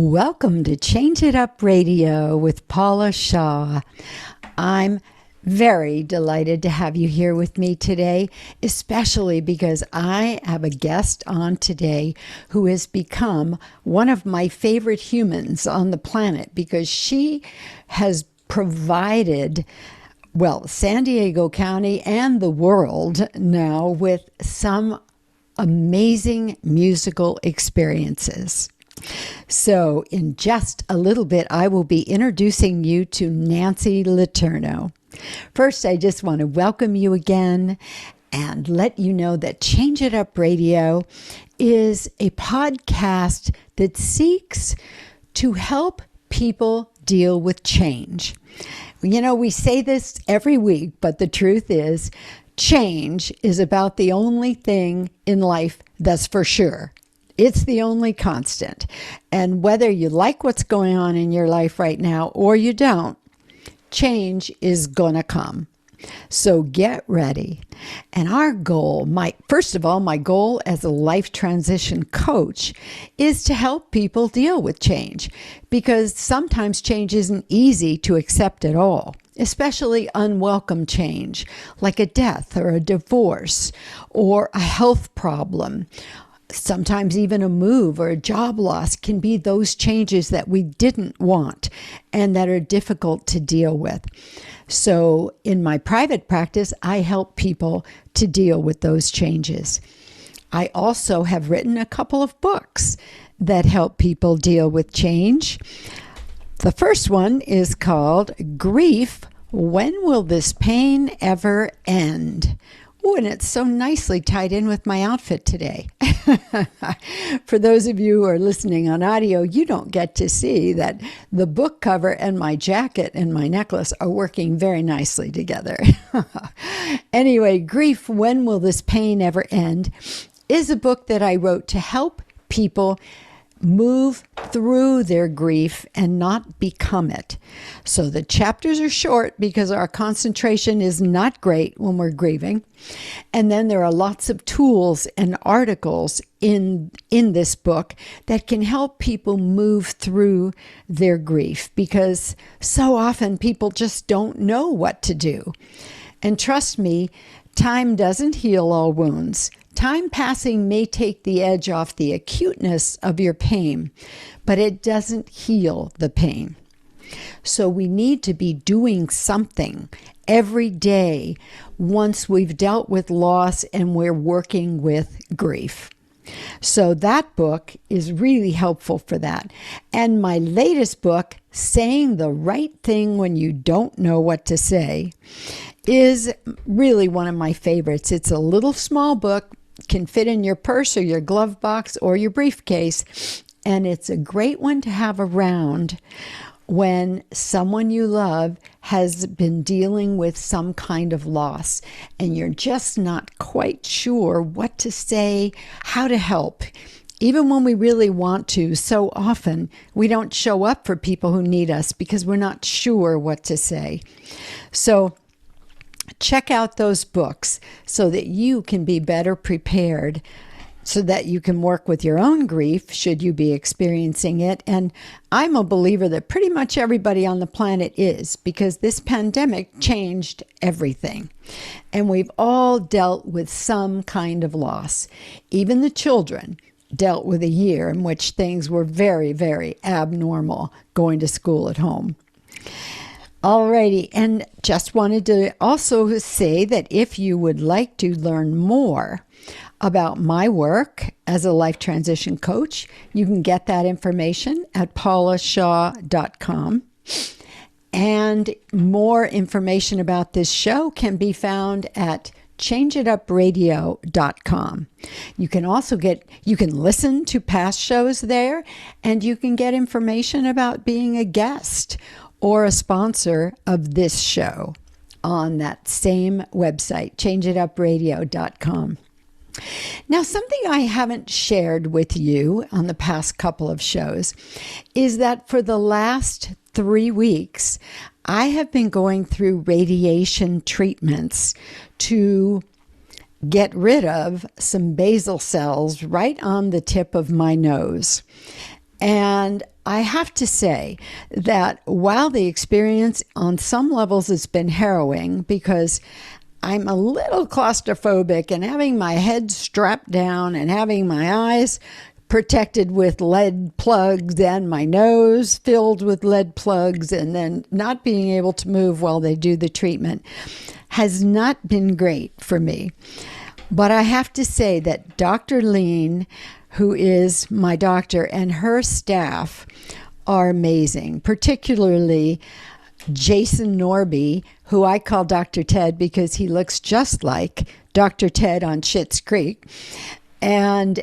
Welcome to Change It Up Radio with Paula Shaw. I'm very delighted to have you here with me today, especially because I have a guest on today who has become one of my favorite humans on the planet because she has provided, well, San Diego County and the world now with some amazing musical experiences. So in just a little bit, I will be introducing you to Nancy Laturno. First, I just want to welcome you again and let you know that Change It Up Radio is a podcast that seeks to help people deal with change. You know, we say this every week, but the truth is, change is about the only thing in life that's for sure. It's the only constant. And whether you like what's going on in your life right now or you don't, change is going to come. So get ready. And our goal, first of all, my goal as a life transition coach is to help people deal with change, because sometimes change isn't easy to accept at all, especially unwelcome change, like a death or a divorce or a health problem. Sometimes even a move or a job loss can be those changes that we didn't want and that are difficult to deal with. So in my private practice, I help people to deal with those changes. I also have written a couple of books that help people deal with change. The first one is called Grief, When Will This Pain Ever End? Oh, and it's so nicely tied in with my outfit today. For those of you who are listening on audio, you don't get to see that the book cover and my jacket and my necklace are working very nicely together. Anyway, Grief, When Will This Pain Ever End? Is a book that I wrote to help people move through their grief and not become it. So the chapters are short because our concentration is not great when we're grieving. And then there are lots of tools and articles in this book that can help people move through their grief, because so often people just don't know what to do. And trust me, time doesn't heal all wounds. Time passing may take the edge off the acuteness of your pain, but it doesn't heal the pain. So we need to be doing something every day once we've dealt with loss and we're working with grief. So that book is really helpful for that. And my latest book, Saying the Right Thing When You Don't Know What to Say, is really one of my favorites. It's a little small book, can fit in your purse or your glove box or your briefcase, and it's a great one to have around when someone you love has been dealing with some kind of loss and you're just not quite sure what to say, how to help. Even when we really want to, so often we don't show up for people who need us because we're not sure what to say. So check out those books so that you can be better prepared, so that you can work with your own grief should you be experiencing it. And I'm a believer that pretty much everybody on the planet is, because this pandemic changed everything. And we've all dealt with some kind of loss. Even the children dealt with a year in which things were very, very abnormal going to school at home. Alrighty, and just wanted to also say that if you would like to learn more about my work as a life transition coach, you can get that information at paulashaw.com. And more information about this show can be found at changeitupradio.com. You can also listen to past shows there, and you can get information about being a guest or a sponsor of this show on that same website, changeitupradio.com. Now, something I haven't shared with you on the past couple of shows is that for the last 3 weeks, I have been going through radiation treatments to get rid of some basal cells right on the tip of my nose. And I have to say that while the experience on some levels has been harrowing, because I'm a little claustrophobic, and having my head strapped down and having my eyes protected with lead plugs and my nose filled with lead plugs, and then not being able to move while they do the treatment has not been great for me. But I have to say that Dr. Lean, who is my doctor, and her staff are amazing, particularly Jason Norby, who I call Dr. Ted because he looks just like Dr. Ted on Schitt's Creek, and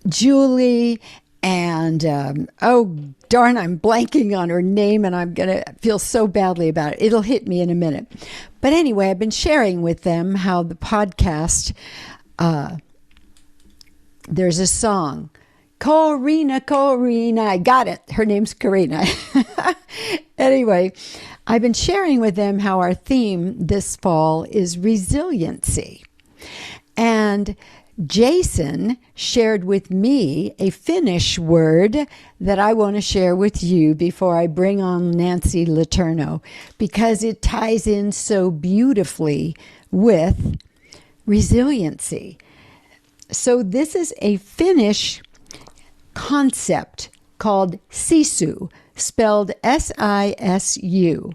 Julie, and oh darn, I'm blanking on her name, and I'm going to feel so badly about it. It'll hit me in a minute. But anyway, I've been sharing with them how the podcast, there's a song, Corina, I got it. Her name's Corina. Anyway, I've been sharing with them how our theme this fall is resiliency. And Jason shared with me a Finnish word that I want to share with you before I bring on Nancy Laturno, because it ties in so beautifully with resiliency. So this is a Finnish concept called SISU, spelled SISU.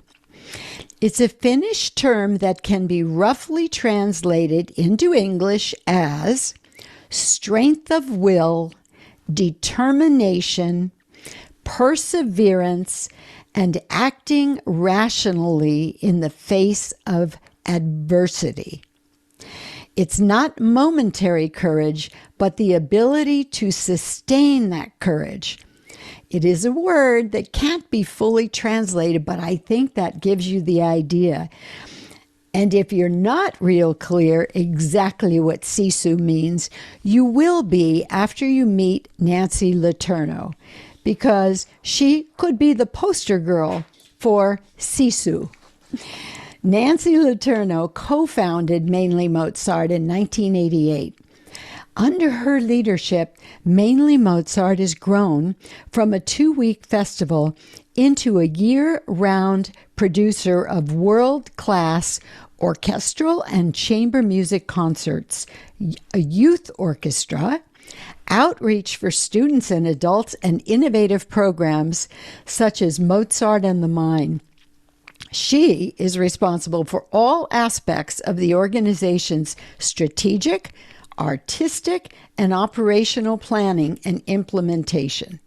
It's a Finnish term that can be roughly translated into English as strength of will, determination, perseverance, and acting rationally in the face of adversity. It's not momentary courage, but the ability to sustain that courage. It is a word that can't be fully translated, but I think that gives you the idea. And if you're not real clear exactly what SISU means, you will be after you meet Nancy Laturno, because she could be the poster girl for SISU. Nancy Laturno co-founded Mainly Mozart in 1988. Under her leadership, Mainly Mozart has grown from a 2-week festival into a year-round producer of world-class orchestral and chamber music concerts, a youth orchestra, outreach for students and adults, and innovative programs such as Mozart and the Mind. She is responsible for all aspects of the organization's strategic, artistic, and operational planning and implementation.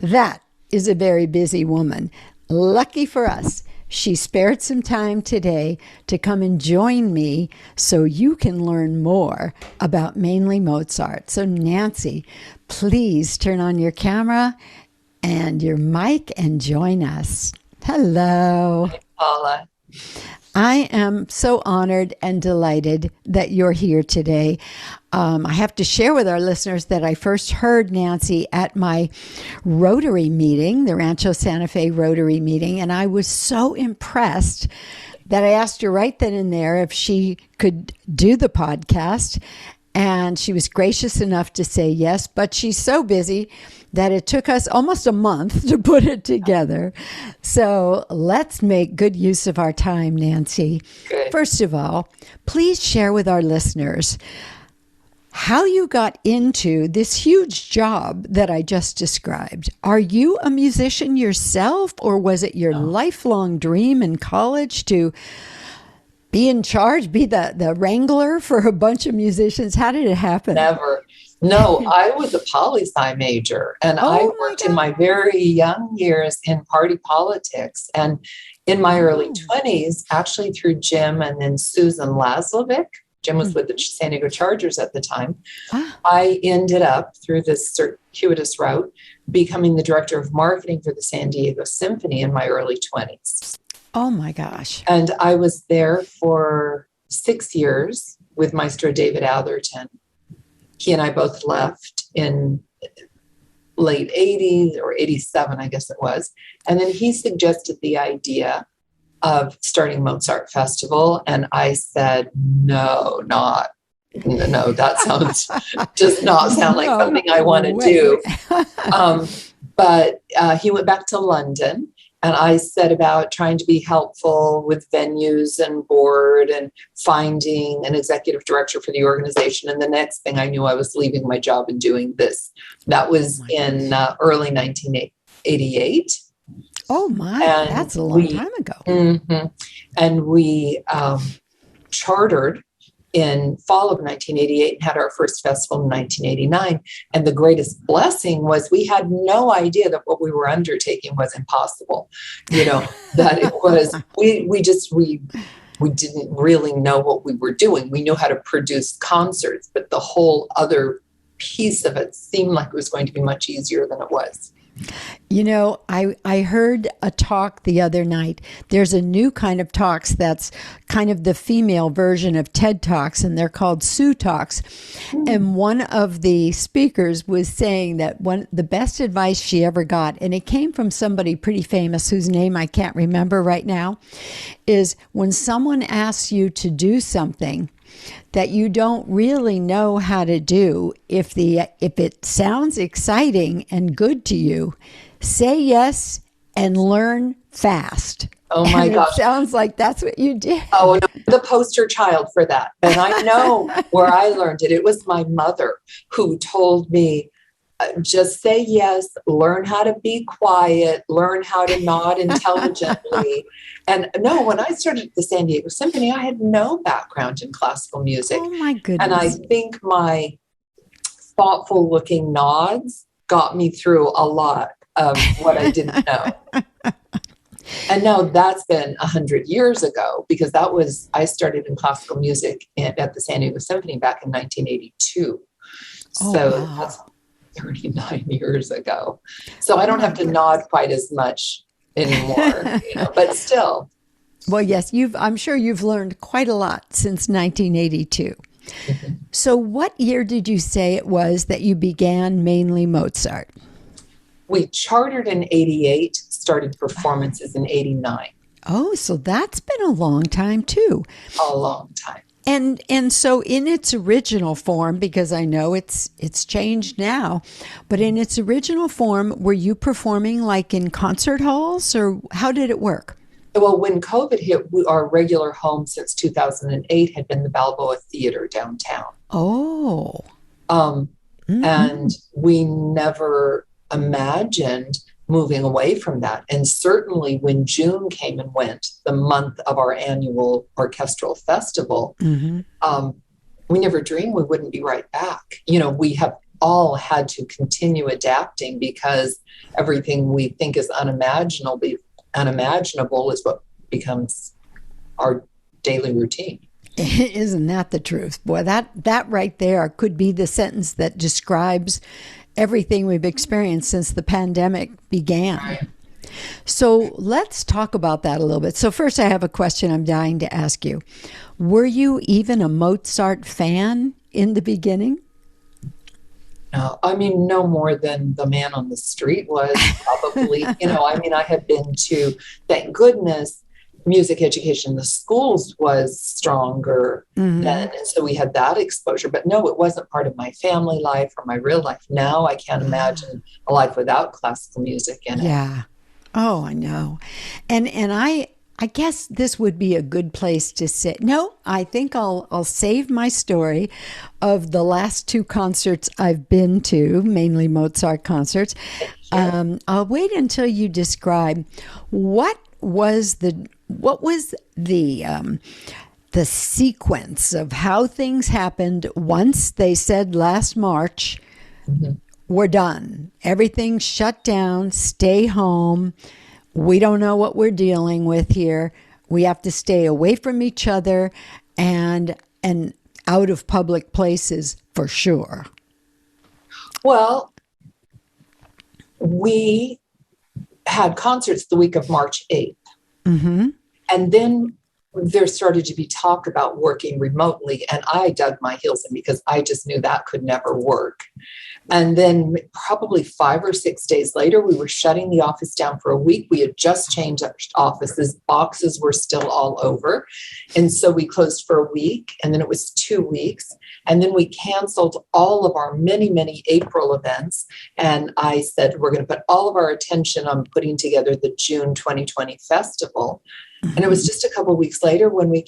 That is a very busy woman. Lucky for us, she spared some time today to come and join me so you can learn more about Mainly Mozart. So Nancy, please turn on your camera and your mic and join us. Hello. Hi, Paula. I am so honored and delighted that you're here today. I have to share with our listeners that I first heard Nancy at my Rotary meeting, the Rancho Santa Fe Rotary meeting, and I was so impressed that I asked her right then and there if she could do the podcast, and she was gracious enough to say yes, but she's so busy that it took us almost a month to put it together. So let's make good use of our time, Nancy. Good. First of all, please share with our listeners how you got into this huge job that I just described. Are you a musician yourself, or was it your lifelong dream in college to be in charge, be the wrangler for a bunch of musicians? How did it happen? Never. No, I was a poli-sci major, and I worked in my very young years in party politics. And in my early 20s, actually through Jim and then Susan Laslovic, Jim was with the San Diego Chargers at the time, I ended up, through this circuitous route, becoming the director of marketing for the San Diego Symphony in my early 20s. Oh my gosh. And I was there for 6 years with Maestro David Atherton. He and I both left in late 80s or 87, I guess it was. And then he suggested the idea of starting Mozart Festival. And I said, no, not No, that does not sound like something I want to do. But he went back to London, and I set about trying to be helpful with venues and board and finding an executive director for the organization. And the next thing I knew, I was leaving my job and doing this. That was in early 1988. Oh my, that's a long time ago. Mm-hmm. And we chartered in fall of 1988 and had our first festival in 1989. And the greatest blessing was we had no idea that what we were undertaking was impossible. That it was, we didn't really know what we were doing. We knew how to produce concerts, but the whole other piece of it seemed like it was going to be much easier than it was. I heard a talk the other night. There's a new kind of talks that's kind of the female version of TED Talks, and they're called SISU Talks. And one of the speakers was saying that the best advice she ever got, and it came from somebody pretty famous whose name I can't remember right now, is when someone asks you to do something that you don't really know how to do, if it sounds exciting and good to you, say yes and learn fast. Oh my gosh. It sounds like that's what you did. Oh, no, the poster child for that. And I know where I learned it. It was my mother who told me, just say yes, learn how to be quiet, learn how to nod intelligently. And no, when I started at the San Diego Symphony, I had no background in classical music. Oh my goodness. And I think my thoughtful looking nods got me through a lot of what I didn't know. And no, that's been 100 years ago, because I started in classical music at the San Diego Symphony back in 1982. Wow. That's 39 years ago. So I don't have to nod quite as much anymore, but still. Well, yes, I'm sure you've learned quite a lot since 1982. Mm-hmm. So what year did you say it was that you began mainly Mozart? We chartered in 88, started performances in 89. Oh, so that's been a long time too. A long time. And so in its original form, because I know it's changed now, but in its original form, were you performing like in concert halls, or how did it work? Well, when COVID hit, our regular home since 2008 had been the Balboa Theater downtown. Oh. And we never imagined moving away from that. And certainly when June came and went, the month of our annual orchestral festival, we never dreamed we wouldn't be right back. We have all had to continue adapting, because everything we think is unimaginable is what becomes our daily routine. Isn't that the truth? Boy, that right there could be the sentence that describes everything we've experienced since the pandemic began. Right. So let's talk about that a little bit. So first, I have a question I'm dying to ask you. Were you even a Mozart fan in the beginning? No, no more than the man on the street was probably. I had been to, thank goodness, music education in the schools was stronger then. And so we had that exposure. But no, it wasn't part of my family life or my real life. Now I can't imagine a life without classical music in it. Yeah. Oh, I know. And I guess this would be a good place to sit. No, I think I'll save my story of the last two concerts I've been to, mainly Mozart concerts. I'll wait until you describe what was the sequence of how things happened once they said last March, we're done. Everything shut down, stay home. We don't know what we're dealing with here. We have to stay away from each other and out of public places for sure. Well, we had concerts the week of March 8th. And then there started to be talk about working remotely, and I dug my heels in because I just knew that could never work. And then probably 5 or 6 days later, we were shutting the office down for a week. We had just changed offices. Boxes were still all over. And so we closed for a week, and then it was 2 weeks. And then we canceled all of our many, many April events. And I said, we're going to put all of our attention on putting together the June 2020 festival. And it was just a couple of weeks later when we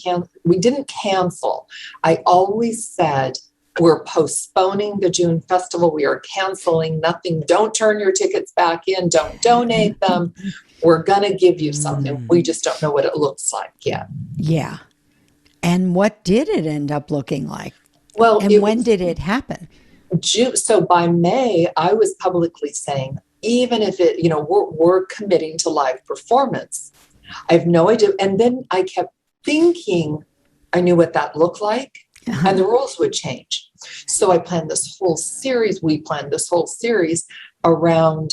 didn't cancel. I always said, we're postponing the June festival. We are canceling nothing. Don't turn your tickets back in. Don't donate them. We're going to give you something. We just don't know what it looks like yet. Yeah. And what did it end up looking like? Well, and when did it happen? June. So by May, I was publicly saying, even if it, we're committing to live performance. I have no idea. And then I kept thinking I knew what that looked like. And the rules would change. So I planned this whole series. We planned this whole series around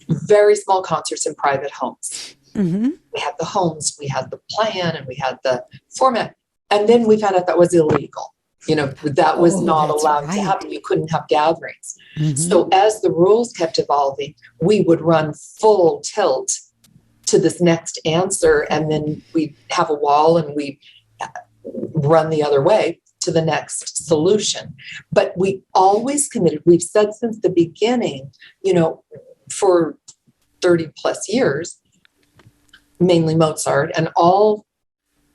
very small concerts in private homes. Mm-hmm. We had the homes, we had the plan, and we had the format. And then we found out that was illegal. That was not allowed to happen. You couldn't have gatherings. Mm-hmm. So as the rules kept evolving, we would run full tilt to this next answer. And then we'd have a wall and we'd run the other way to the next solution. But we always committed, we've said since the beginning, for 30 plus years, mainly Mozart and all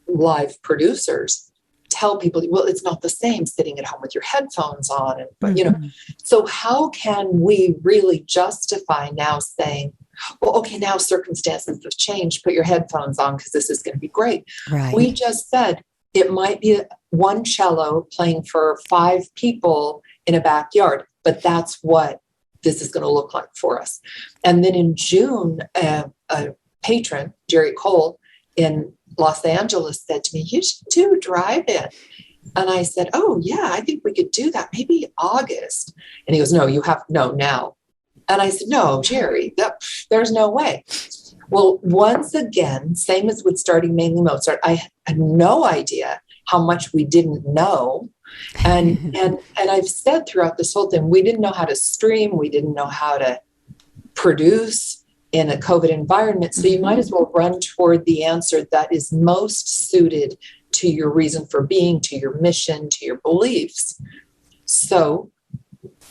live producers tell people, well, it's not the same sitting at home with your headphones on. And, but, so how can we really justify now saying, well, okay, now circumstances have changed, put your headphones on because this is going to be great. Right. We just said, it might be one cello playing for 5 people in a backyard, but that's what this is going to look like for us. And then in June, a patron, Jerry Cole in Los Angeles, said to me, you should do drive-in. And I said, oh, yeah, I think we could do that. Maybe August. And he goes, no, now. And I said, no, Jerry, there's no way. Well, once again, same as with starting mainly Mozart, I had no idea how much we didn't know. And I've said throughout this whole thing, we didn't know how to stream. We didn't know how to produce in a COVID environment. So you might as well run toward the answer that is most suited to your reason for being, to your mission, to your beliefs. So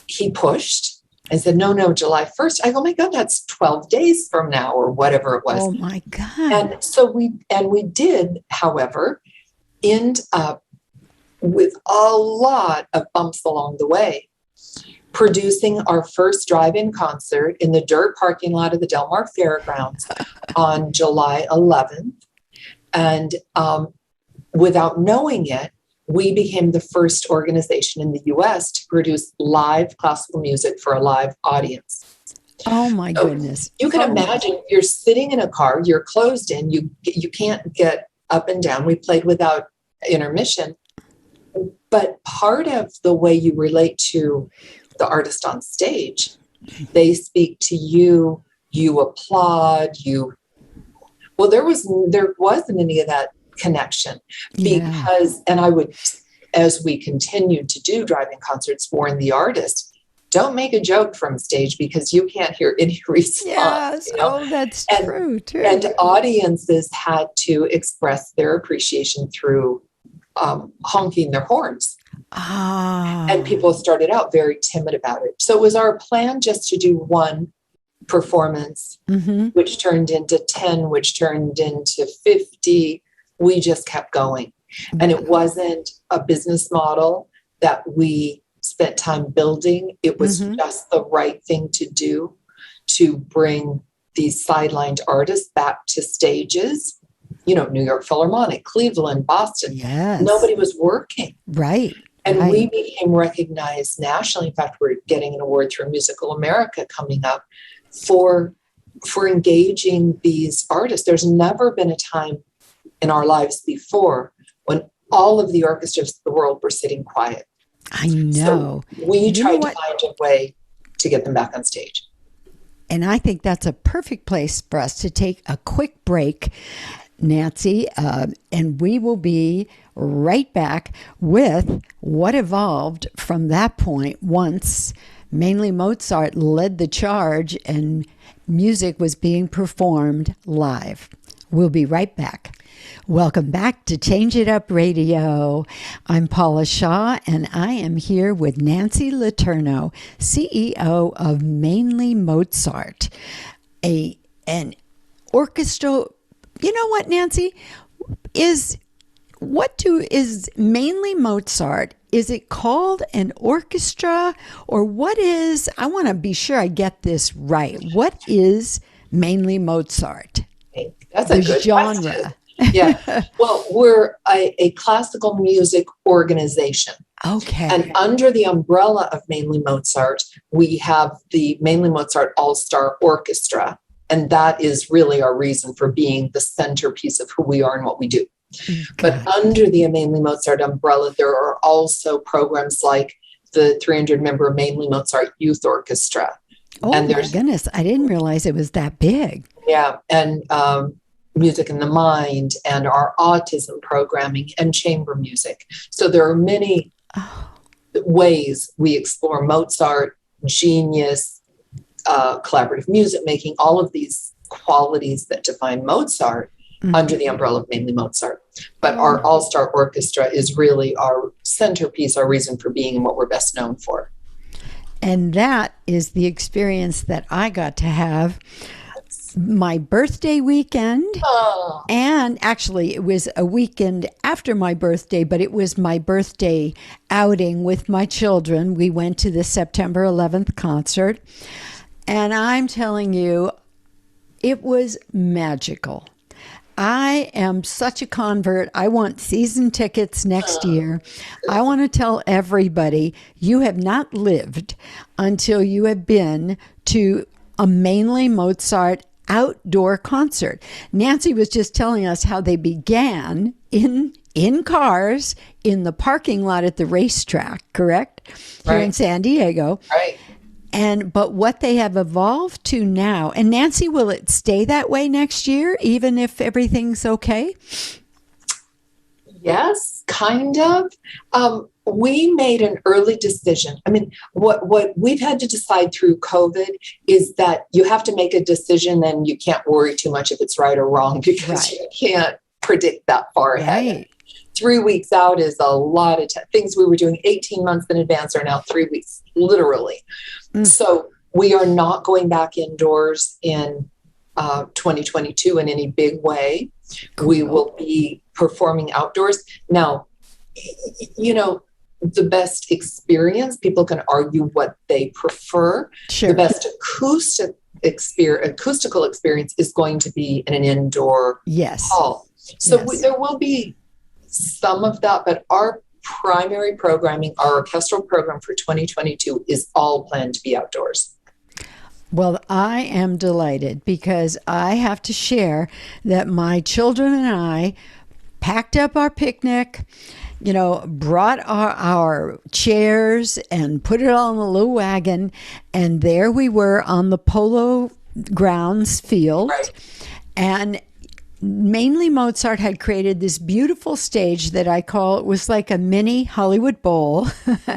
he pushed. I said, no, July 1st. I go, oh my God, that's 12 days from now or whatever it was. Oh my God. And so we did, however, end up with a lot of bumps along the way, producing our first drive-in concert in the dirt parking lot of the Del Mar Fairgrounds on July 11th. And without knowing it, we became the first organization in the U.S. to produce live classical music for a live audience. Oh my goodness. You can imagine you're sitting in a car, you're closed in, you can't get up and down. We played without intermission. But part of the way you relate to the artist on stage, they speak to you, you applaud, well, there wasn't any of that connection because, and I would, as we continued to do drive-in concerts, warn the artist, don't make a joke from stage because you can't hear any response. Yes, that's true too. And audiences had to express their appreciation through honking their horns. And people started out very timid about it. So it was our plan just to do one performance, which turned into 10, which turned into 50. We just kept going. And it wasn't a business model that we spent time building. It was just the right thing to do to bring these sidelined artists back to stages. New York Philharmonic, Cleveland, Boston. Yes. Nobody was working. Right. And we became recognized nationally. In fact, we're getting an award through Musical America coming up for engaging these artists. There's never been a time in our lives before when all of the orchestras of the world were sitting quiet. I know. So we tried to find a way to get them back on stage. And I think that's a perfect place for us to take a quick break. Nancy, and we will be right back with what evolved from that point once mainly Mozart led the charge and music was being performed live. We'll be right back. Welcome back to Change It Up Radio. I'm Paula Shaw, and I am here with Nancy Laturno, CEO of Mainly Mozart, an orchestra. You know what, Nancy? Is Mainly Mozart? Is it called an orchestra, or what is? I want to be sure I get this right. What is Mainly Mozart? That's a good genre. Question. Yeah. Well, we're a classical music organization. Okay. And under the umbrella of Mainly Mozart, we have the Mainly Mozart All-Star Orchestra. And that is really our reason for being the centerpiece of who we are and what we do. Okay. But under the Mainly Mozart umbrella, there are also programs like the 300-member Mainly Mozart Youth Orchestra. Oh, and my goodness. I didn't realize it was that big. Yeah. And Music in the Mind and our autism programming and chamber music. So there are many ways we explore Mozart, genius, collaborative music making, all of these qualities that define Mozart under the umbrella of Mainly Mozart. But our All-Star Orchestra is really our centerpiece, our reason for being, and what we're best known for. And that is the experience that I got to have my birthday weekend. And actually it was a weekend after my birthday, but it was my birthday outing with my children. We went to the September 11th concert, and I'm telling you, it was magical. I am such a convert. I want season tickets next year. I want to tell everybody, you have not lived until you have been to a Mainly Mozart outdoor concert. Nancy was just telling us how they began in cars in the parking lot at the racetrack, correct? Here in San Diego. Right. But what they have evolved to now, and Nancy, will it stay that way next year, even if everything's okay? Yes, kind of. We made an early decision. I mean, what we've had to decide through COVID is that you have to make a decision and you can't worry too much if it's right or wrong, because you can't predict that far ahead. 3 weeks out is a lot of things we were doing 18 months in advance are now 3 weeks, literally. So we are not going back indoors in 2022 in any big way. Cool. We will be performing outdoors. Now, you know, the best experience, people can argue what they prefer. Sure. The best acoustical experience is going to be in an indoor hall. So there will be some of that, but our primary programming, our orchestral program for 2022 is all planned to be outdoors. Well, I am delighted because I have to share that my children and I packed up our picnic, brought our chairs and put it on a little wagon. And there we were on the Polo Grounds field. Right. And Mainly Mozart had created this beautiful stage that I call, it was like a mini Hollywood Bowl.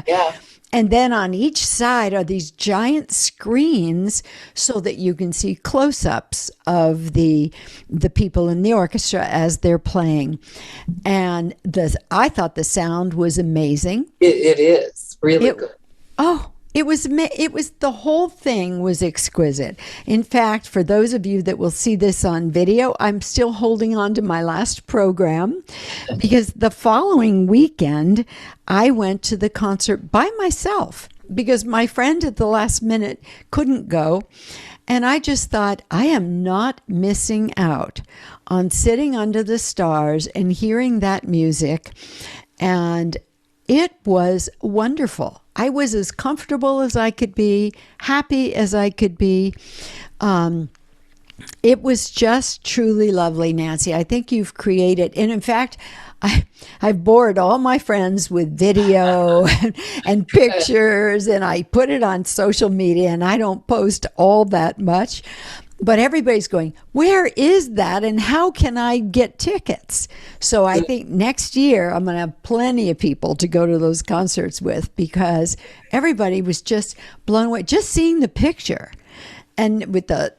Yeah. And then on each side are these giant screens so that you can see close-ups of the people in the orchestra as they're playing. And I thought the sound was amazing. It is really good. Oh, it was the whole thing was exquisite. In fact, for those of you that will see this on video, I'm still holding on to my last program because the following weekend I went to the concert by myself because my friend at the last minute couldn't go. And I just thought, I am not missing out on sitting under the stars and hearing that music. And it was wonderful. I was as comfortable as I could be, happy as I could be. It was just truly lovely, Nancy. I think you've created, and in fact, I've bored all my friends with video and pictures, and I put it on social media, and I don't post all that much. but everybody's going, where is that and how can I get tickets? So I think next year I'm going to have plenty of people to go to those concerts with, because everybody was just blown away, just seeing the picture and with the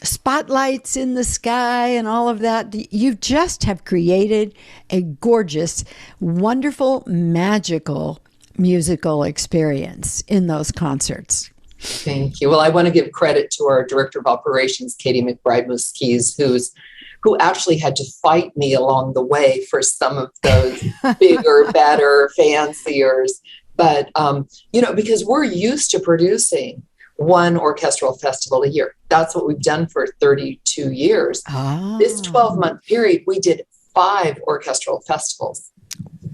spotlights in the sky and all of that. You just have created a gorgeous, wonderful, magical musical experience in those concerts. Thank you. Well, I want to give credit to our director of operations, Katie McBride-Muskies, who actually had to fight me along the way for some of those bigger, better, fanciers. But, because we're used to producing one orchestral festival a year. That's what we've done for 32 years. Oh. This 12-month period, we did 5 orchestral festivals.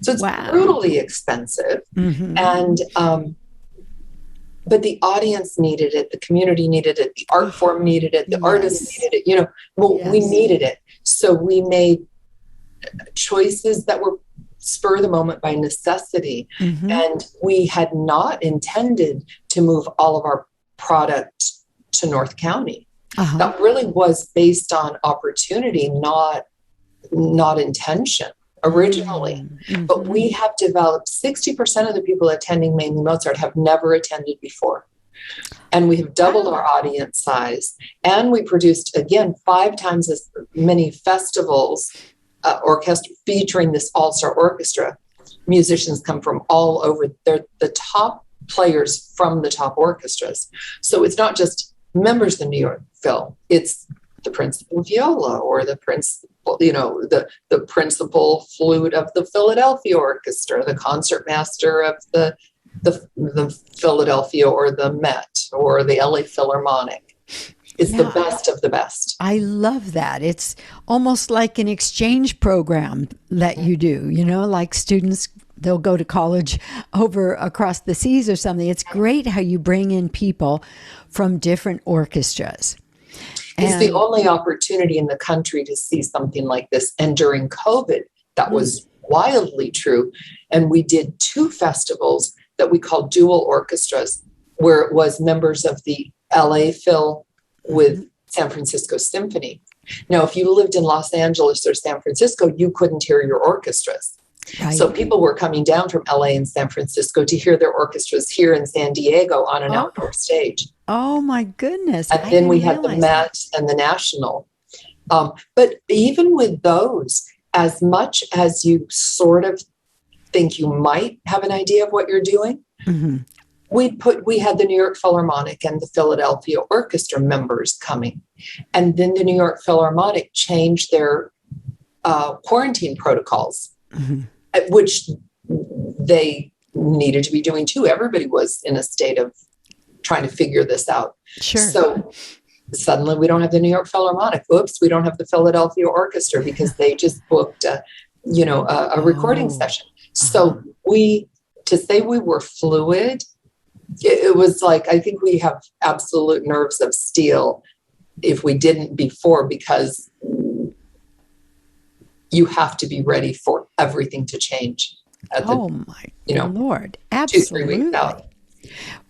So it's brutally expensive. Mm-hmm. And, but the audience needed it, the community needed it, the art form needed it, the artists needed it, we needed it. So we made choices that were spur of the moment by necessity. Mm-hmm. And we had not intended to move all of our product to North County. Uh-huh. That really was based on opportunity, not intention originally. Mm-hmm. But we have developed 60% of the people attending Mainly Mozart have never attended before. And we have doubled our audience size. And we produced, again, 5 times as many festivals, orchestra featuring this all-star orchestra. Musicians come from all over. They're the top players from the top orchestras. So it's not just members of the New York Phil. It's the principal viola or the principal, the principal flute of the Philadelphia Orchestra, the concertmaster of the Philadelphia or the Met or the LA Philharmonic. It's the best of the best. I love that. It's almost like an exchange program that you do, like students, they'll go to college over across the seas or something. It's great how you bring in people from different orchestras. It's the only opportunity in the country to see something like this. And during COVID, that was wildly true. And we did 2 festivals that we called dual orchestras, where it was members of the LA Phil with San Francisco Symphony. Now, if you lived in Los Angeles or San Francisco, you couldn't hear your orchestras. Right. So people were coming down from LA and San Francisco to hear their orchestras here in San Diego on an outdoor stage. Oh my goodness. And then we had the Met and the National. But even with those, as much as you sort of think you might have an idea of what you're doing, mm-hmm. we had the New York Philharmonic and the Philadelphia Orchestra members coming. And then the New York Philharmonic changed their quarantine protocols. Mm-hmm. Which they needed to be doing too. Everybody was in a state of trying to figure this out. Sure. So suddenly we don't have the New York Philharmonic. Oops, we don't have the Philadelphia Orchestra because they just booked a recording session. So to say we were fluid, it was like, I think we have absolute nerves of steel if we didn't before, because you have to be ready for everything to change. Lord. Absolutely. 2-3 weeks out.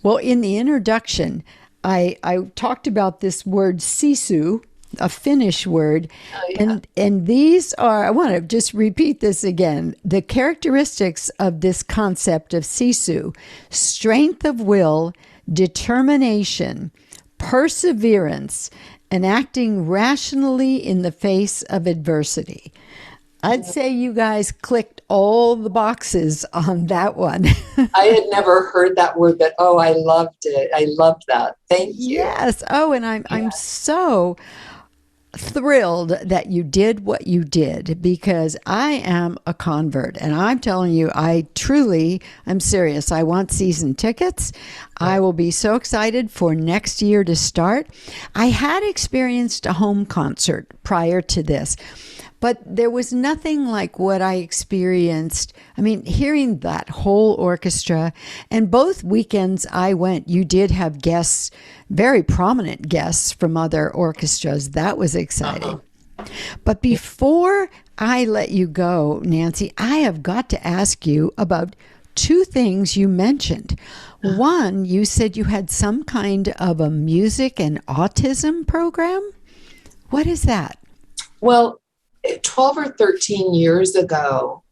Well, in the introduction, I talked about this word SISU, a Finnish word. Oh, yeah. And these are, I want to just repeat this again, the characteristics of this concept of SISU: strength of will, determination, perseverance, and acting rationally in the face of adversity. I'd say you guys clicked all the boxes on that one. I had never heard that word, but I loved it. I loved that. Thank you. Yes. I'm so thrilled that you did what you did, because I am a convert, and I'm telling you, I'm serious. I want season tickets. I will be so excited for next year to start. I had experienced a home concert prior to this, but there was nothing like what I experienced. I mean, hearing that whole orchestra, and both weekends I went, you did have guests, very prominent guests from other orchestras. That was exciting. Uh-huh. But before I let you go, Nancy, I have got to ask you about 2 things you mentioned. One, you said you had some kind of a music and autism program. What is that? Well, 12 or 13 years ago,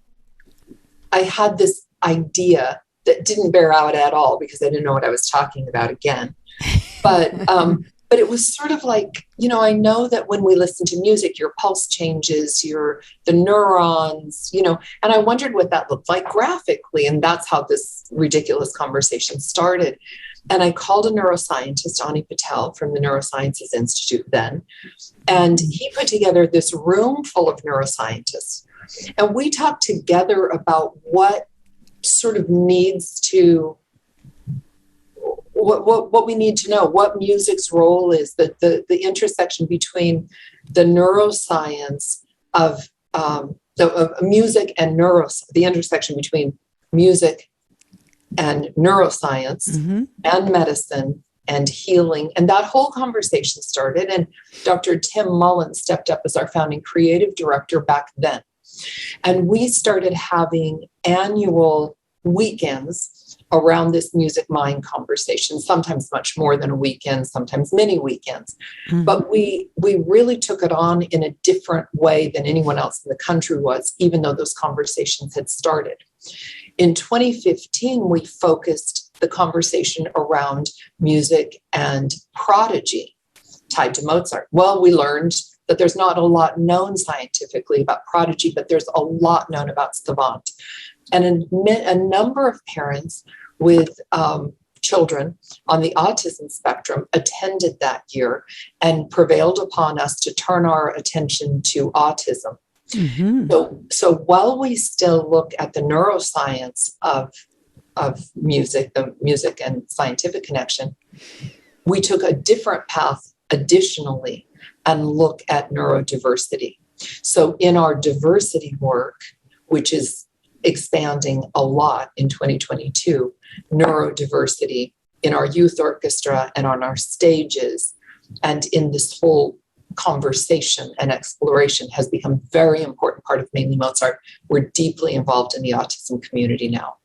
I had this idea that didn't bear out at all because I didn't know what I was talking about again. But it was sort of like, I know that when we listen to music, your pulse changes, the neurons, and I wondered what that looked like graphically. And that's how this ridiculous conversation started. And I called a neuroscientist, Ani Patel, from the Neurosciences Institute then. And he put together this room full of neuroscientists. And we talked together about what sort of needs to, what we need to know, what music's role is, the intersection between the neuroscience of music and the intersection between music and neuroscience and medicine and healing. And that whole conversation started. And Dr. Tim Mullen stepped up as our founding creative director back then. And we started having annual weekends around this music mind conversation, sometimes much more than a weekend, sometimes many weekends. But we really took it on in a different way than anyone else in the country was, even though those conversations had started. In 2015, we focused the conversation around music and prodigy tied to Mozart. Well, we learned that there's not a lot known scientifically about prodigy, but there's a lot known about savant. And a number of parents with children on the autism spectrum attended that year and prevailed upon us to turn our attention to autism. So while we still look at the neuroscience of music, the music and scientific connection, we took a different path additionally and look at neurodiversity. So in our diversity work, which is expanding a lot in 2022, neurodiversity in our youth orchestra and on our stages and in this whole conversation and exploration has become a very important part of Mainly Mozart. We're deeply involved in the autism community now.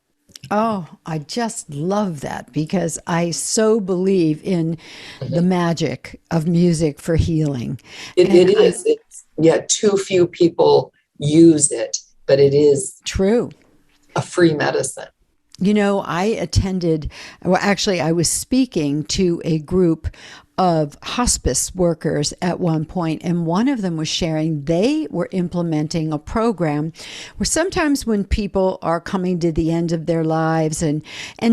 Oh, I just love that because I so believe in the magic of music for healing. It is. Too few people use it, but it is true. A free medicine. I was speaking to a group of hospice workers at one point, and one of them was sharing they were implementing a program where sometimes when people are coming to the end of their lives and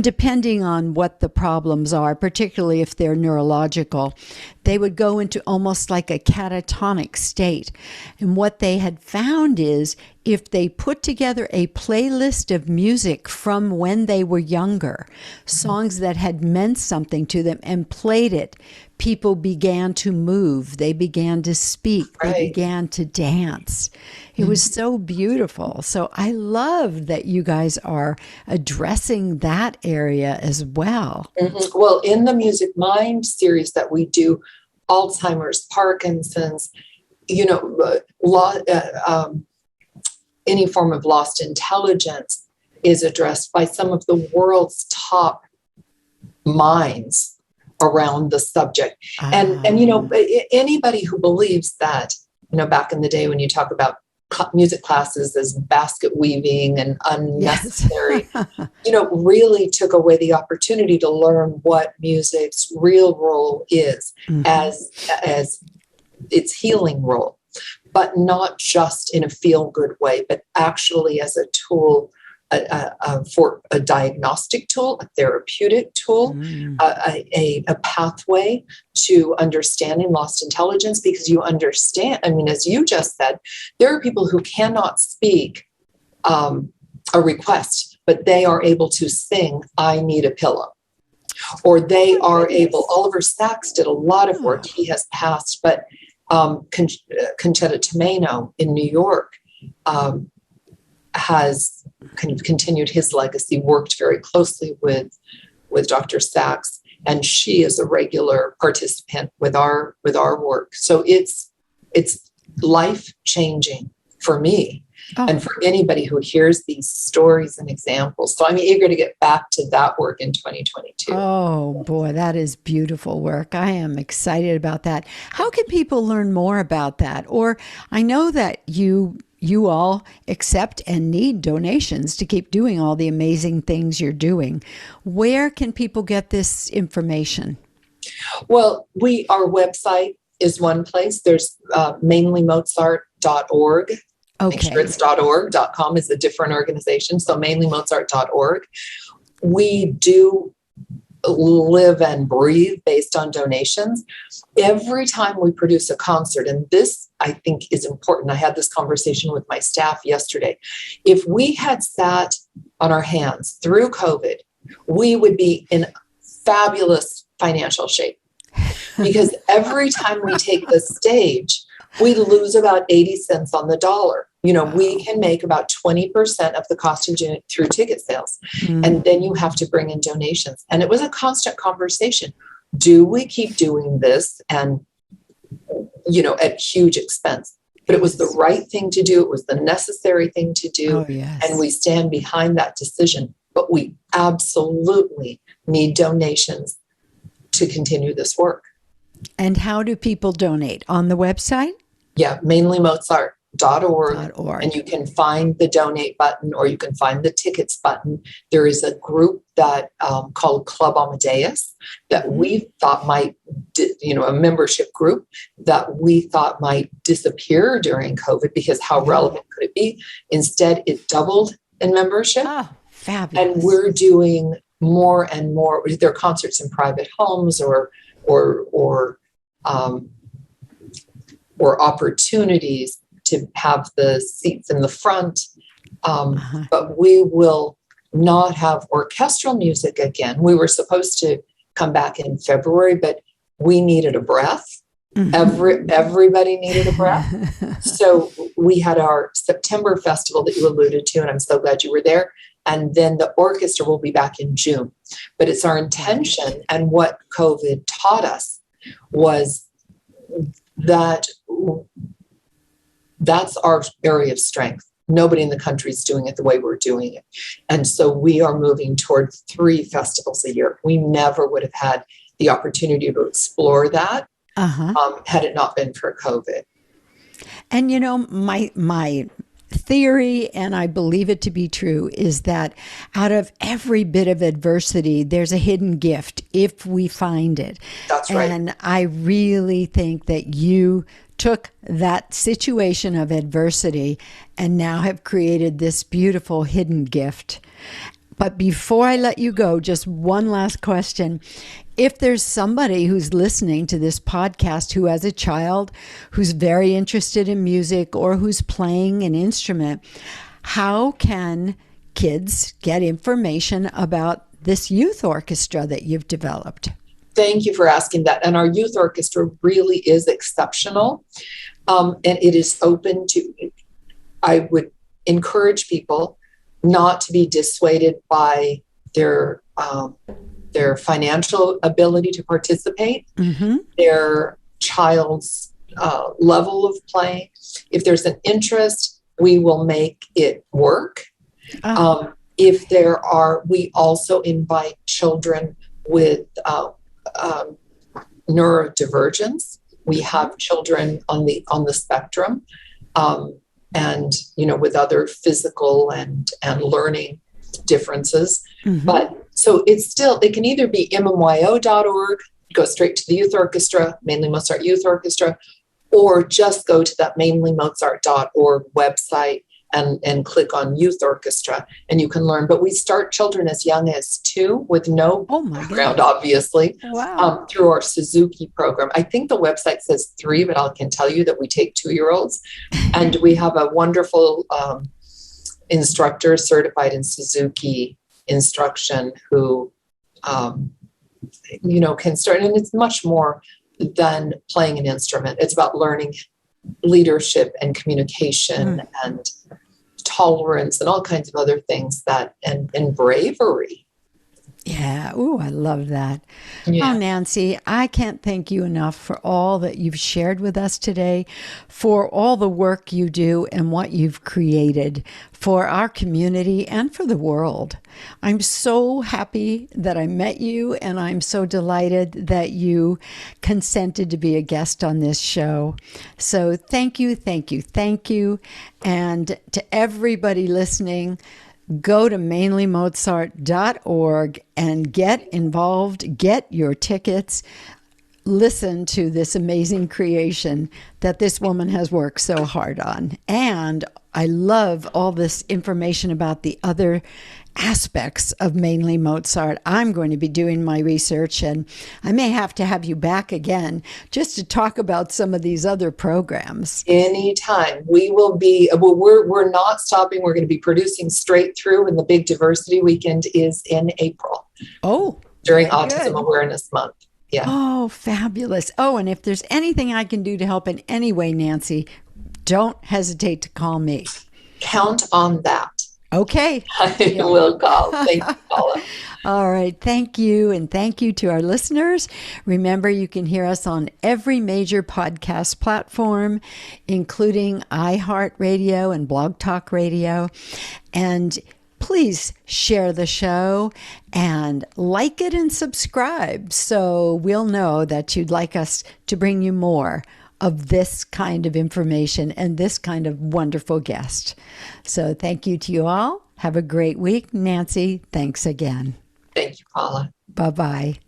depending on what the problems are, particularly if they're neurological, they would go into almost like a catatonic state. And what they had found is if they put together a playlist of music from when they were younger, songs that had meant something to them, and played it, people began to move, they began to speak, they began to dance. It was so beautiful. So I love that you guys are addressing that area as well. Well, in the Music Mind series that we do, Alzheimer's, Parkinson's, any form of lost intelligence is addressed by some of the world's top minds around the subject. And anybody who believes that, back in the day when you talk about music classes as basket weaving and unnecessary, really took away the opportunity to learn what music's real role is as its healing role, but not just in a feel-good way, but actually as a tool, for a diagnostic tool, a therapeutic tool, a pathway to understanding lost intelligence, because you understand, as you just said, there are people who cannot speak a request, but they are able to sing, "I need a pillow." Or they are able, Oliver Sacks did a lot of work, he has passed, but Conchetta Tomeno in New York has kind of continued his legacy, worked very closely with Dr. Sacks, and she is a regular participant with our work. So it's life changing for me Oh. And for anybody who hears these stories and examples. So I'm eager to get back to that work in 2022. Oh boy, that is beautiful work. I am excited about that. How can people learn more about that? Or I know that you all accept and need donations to keep doing all the amazing things you're doing. Where can people get this information? Well, our website is one place. There's mainlymozart.org. Okay. Make sure it's .org.com is a different organization. So mainlymozart.org. We do live and breathe based on donations. Every time we produce a concert, and this I think is important. I had this conversation with my staff yesterday. If we had sat on our hands through COVID, we would be in fabulous financial shape, because every time we take the stage, we lose about 80 cents on the dollar. We can make about 20% of the cost of doing it through ticket sales. And then you have to bring in donations. And it was a constant conversation. Do we keep doing this? And, at huge expense. But it was the right thing to do. It was the necessary thing to do. Oh, yes. And we stand behind that decision. But we absolutely need donations to continue this work. And how do people donate? On the website? Yeah, mainlymozart.org. And you can find the donate button, or you can find the tickets button. There is a group that called Club Amadeus that we thought might, a membership group that we thought might disappear during COVID, because how relevant could it be? Instead, it doubled in membership. Oh, fabulous. And we're doing more and more. There are concerts in private homes or opportunities to have the seats in the front. But we will not have orchestral music again. We were supposed to come back in February, but we needed a breath. Everybody needed a breath. So we had our September festival that you alluded to, and I'm so glad you were there. And then the orchestra will be back in June. But it's our intention, and what COVID taught us was that that's our area of strength. Nobody in the country is doing it the way we're doing it. And so we are moving toward 3 festivals a year. We never would have had the opportunity to explore that had it not been for COVID. And my theory, and I believe it to be true, is that out of every bit of adversity, there's a hidden gift if we find it. That's right. And I really think that you took that situation of adversity and now have created this beautiful hidden gift. But before I let you go, just one last question. If there's somebody who's listening to this podcast who has a child who's very interested in music or who's playing an instrument, how can kids get information about this youth orchestra that you've developed? Thank you for asking that. And our youth orchestra really is exceptional. And it is open to, I would encourage people not to be dissuaded by their financial ability to participate, their child's level of playing. If there's an interest, we will make it work. If there are, we also invite children with neurodivergence. We have children on the spectrum, and with other physical and learning differences. But so it can either be mmyo.org, go straight to the youth orchestra, Mainly Mozart Youth Orchestra, or just go to that mainlymozart.org website and click on Youth Orchestra, and you can learn. But we start children as young as 2 with no background, obviously, through our Suzuki program. I think the website says 3, but I can tell you that we take 2-year-olds. And we have a wonderful instructor certified in Suzuki instruction who, can start. And it's much more than playing an instrument. It's about learning leadership and communication and tolerance and all kinds of other things and bravery. Yeah. Ooh, I love that. Oh, Yeah. Nancy, I can't thank you enough for all that you've shared with us today, for all the work you do and what you've created for our community and for the world. I'm so happy that I met you, and I'm so delighted that you consented to be a guest on this show. So thank you, thank you, thank you. And to everybody listening, go to mainlymozart.org and get involved, get your tickets, listen to this amazing creation that this woman has worked so hard on. And I love all this information about the other aspects of mainly Mozart. I'm going to be doing my research, and I may have to have you back again just to talk about some of these other programs. Anytime. We will be, well, we're not stopping. We're going to be producing straight through, and the big diversity weekend is in April. Oh, during Autism Awareness Month. Yeah. Oh, fabulous. Oh, and if there's anything I can do to help in any way, Nancy, don't hesitate to call me. Count on that. Okay. I will call. Thank you, Paula. All right. Thank you. And thank you to our listeners. Remember, you can hear us on every major podcast platform, including iHeartRadio and Blog Talk Radio. And please share the show and like it and subscribe so we'll know that you'd like us to bring you more of this kind of information and this kind of wonderful guest. So thank you to you all. Have a great week. Nancy, thanks again. Thank you, Paula. Bye-bye.